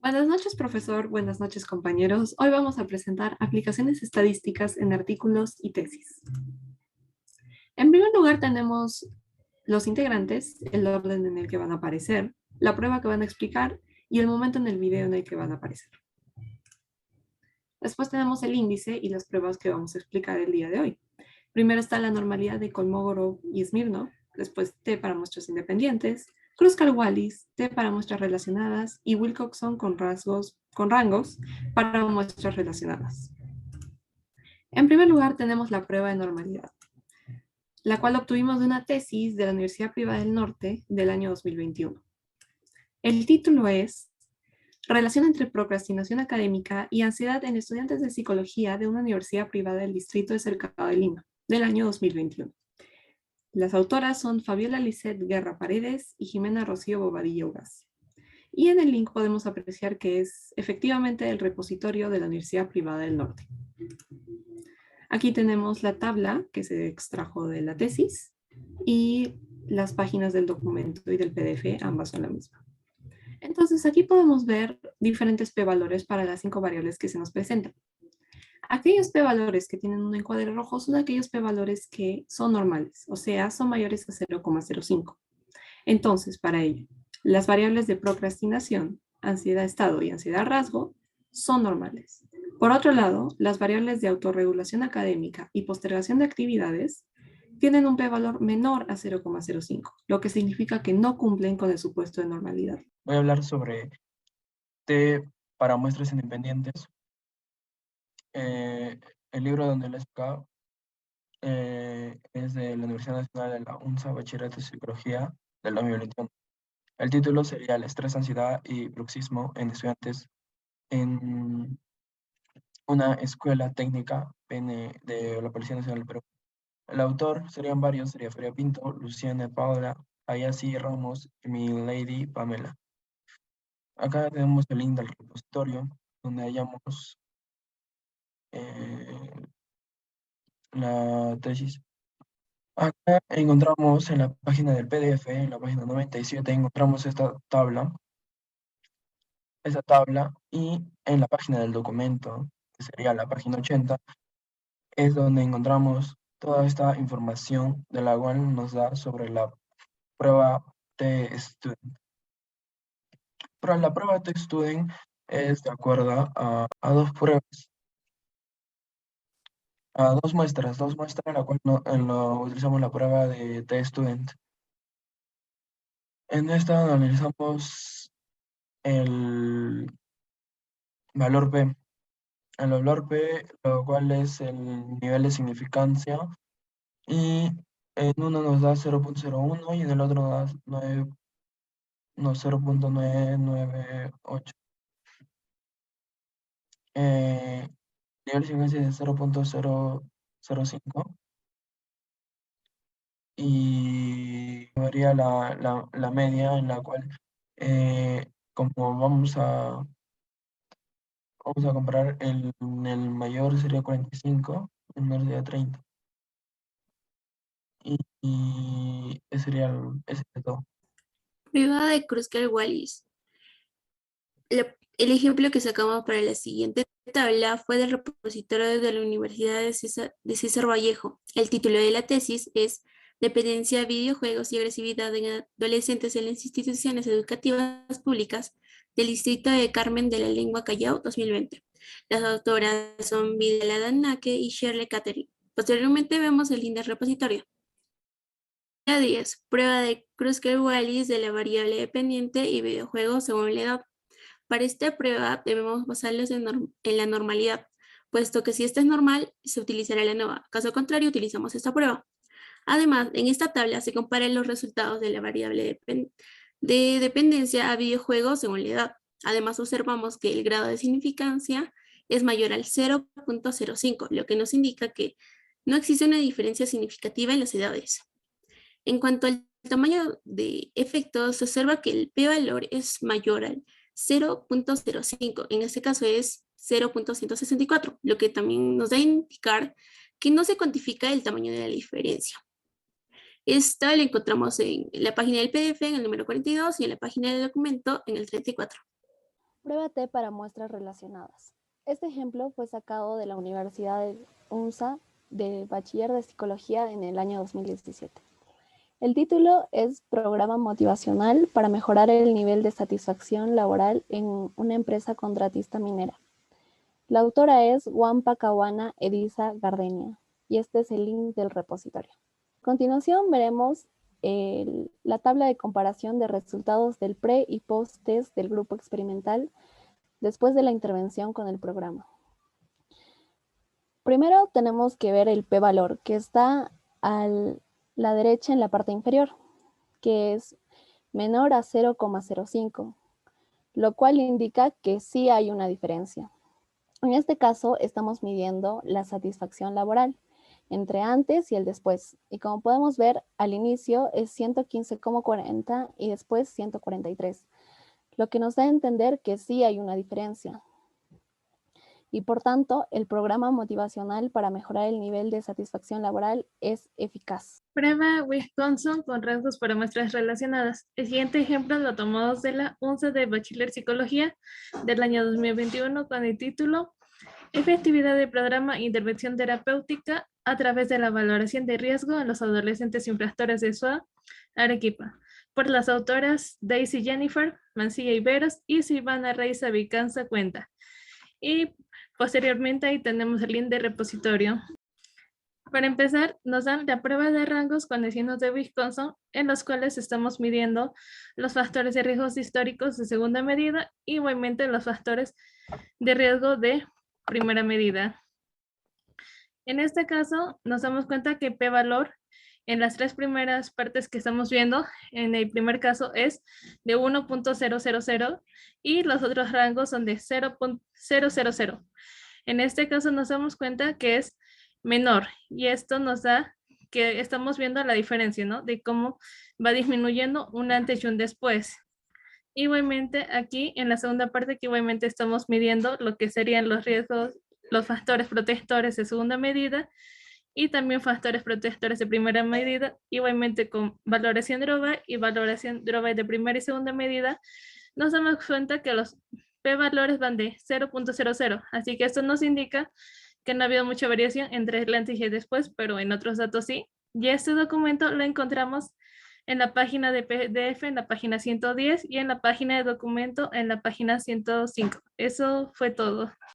Buenas noches, profesor. Buenas noches, compañeros. Hoy vamos a presentar aplicaciones estadísticas en artículos y tesis. En primer lugar, tenemos los integrantes, el orden en el que van a aparecer, la prueba que van a explicar y el momento en el video en el que van a aparecer. Después tenemos el índice y las pruebas que vamos a explicar el día de hoy. Primero está la normalidad de Kolmogorov y Smirnov, después T para muestras independientes, Kruskal-Wallis, T para muestras relacionadas y Wilcoxon con rangos para muestras relacionadas. En primer lugar tenemos la prueba de normalidad, la cual obtuvimos de una tesis de la Universidad Privada del Norte del año 2021. El título es Relación entre procrastinación académica y ansiedad en estudiantes de psicología de una universidad privada del distrito de Cercado de Lima, del año 2021. Las autoras son Fabiola Lisset Guerra Paredes y Jimena Rocío Bobadilla Ugas. Y en el link podemos apreciar que es efectivamente el repositorio de la Universidad Privada del Norte. Aquí tenemos la tabla que se extrajo de la tesis y las páginas del documento y del PDF, ambas son la misma. Entonces aquí podemos ver diferentes p-valores para las 5 variables que se nos presentan. Aquellos p-valores que tienen un encuadre rojo son aquellos p-valores que son normales, o sea, son mayores a 0,05. Entonces, para ello, las variables de procrastinación, ansiedad estado y ansiedad rasgo son normales. Por otro lado, las variables de autorregulación académica y postergación de actividades tienen un p-valor menor a 0,05, lo que significa que no cumplen con el supuesto de normalidad. Voy a hablar sobre T para muestras independientes. El libro donde lo he sacado es de la Universidad Nacional de la UNSA, Bachillerato de Psicología del 2021. El título sería El estrés, ansiedad y bruxismo en estudiantes en una escuela técnica de la Policía Nacional del Perú. El autor serían varios, sería Feria Pinto, Luciana Paula, Ayasi Ramos y mi Lady Pamela. Acá tenemos el link del repositorio donde hallamos la tesis. Acá encontramos en la página del PDF, en la página 97, encontramos esta tabla, y en la página del documento, que sería la página 80, es donde encontramos toda esta información de la cual nos da sobre la prueba T-Student. Pero la prueba T-Student es de acuerdo a dos pruebas, a dos muestras, en la cual utilizamos la prueba de T-Student. En esta analizamos el valor P. El valor P, lo cual es el nivel de significancia, y en uno nos da 0,01 y en el otro nos da 0,998. Nivel de significancia es de 0,005 y varía la media, en la cual, como vamos a comprar el mayor sería 45, el menor sería 30. Y ese sería todo. Prueba de Kruskal-Wallis. El ejemplo que sacamos para la siguiente tabla fue del repositorio de la Universidad de César Vallejo. El título de la tesis es Dependencia, videojuegos y agresividad en adolescentes en las instituciones educativas públicas del Distrito de Carmen de la Lengua Callao 2020. Las autoras son Vidal Adanake y Shirley Catherine. Posteriormente vemos el link del repositorio. La 10. Prueba de Kruskal-Wallis de la variable dependiente y videojuegos según la edad. Para esta prueba debemos basarnos en la normalidad, puesto que si esta es normal, se utilizará la nueva. Caso contrario, utilizamos esta prueba. Además, en esta tabla se comparan los resultados de la variable de dependencia a videojuegos según la edad. Además, observamos que el grado de significancia es mayor al 0,05, lo que nos indica que no existe una diferencia significativa en las edades. En cuanto al tamaño de efectos, se observa que el p-valor es mayor al 0,05, en este caso es 0,164, lo que también nos da a indicar que no se cuantifica el tamaño de la diferencia. Esta la encontramos en la página del PDF en el número 42 y en la página del documento en el 34. Prueba T para muestras relacionadas. Este ejemplo fue sacado de la Universidad de UNSA de Bachiller de Psicología en el año 2017. El título es Programa Motivacional para mejorar el nivel de satisfacción laboral en una empresa contratista minera. La autora es Wampa Caguana Edisa Gardenia y este es el link del repositorio. A continuación veremos la tabla de comparación de resultados del pre y post test del grupo experimental después de la intervención con el programa. Primero tenemos que ver el p-valor, que está a la derecha en la parte inferior, que es menor a 0,05, lo cual indica que sí hay una diferencia. En este caso estamos midiendo la satisfacción laboral entre antes y el después. Y como podemos ver, al inicio es 115,40 y después 143, lo que nos da a entender que sí hay una diferencia. Y por tanto, el programa motivacional para mejorar el nivel de satisfacción laboral es eficaz. Prueba Wisconsin con rasgos para muestras relacionadas. El siguiente ejemplo lo tomamos de la UNSA de Bachiller Psicología del año 2021 con el título Efectividad del programa Intervención Terapéutica a través de la valoración de riesgo en los adolescentes infractores de SOA, Arequipa, por las autoras Daisy Jennifer, Mancilla Iberos y Silvana Reiza Vicanza Cuenta. Y posteriormente ahí tenemos el link de repositorio. Para empezar, nos dan la prueba de rangos con signos de Wisconsin, en los cuales estamos midiendo los factores de riesgos históricos de segunda medida y igualmente los factores de riesgo de primera medida. En este caso, nos damos cuenta que p-valor en las tres primeras partes que estamos viendo, en el primer caso es de 1.000 y los otros rangos son de 0.000. En este caso nos damos cuenta que es menor y esto nos da que estamos viendo la diferencia, ¿no? De cómo va disminuyendo un antes y un después. Igualmente aquí en la segunda parte que igualmente estamos midiendo lo que serían los riesgos, los factores protectores de segunda medida y también factores protectores de primera medida, igualmente con valoración Drovay y valoración Drovay de primera y segunda medida, nos damos cuenta que los p-valores van de 0.00, así que esto nos indica que no ha habido mucha variación entre el antes y el después, pero en otros datos sí. Y este documento lo encontramos en la página de PDF, en la página 110 y en la página de documento en la página 105. Eso fue todo.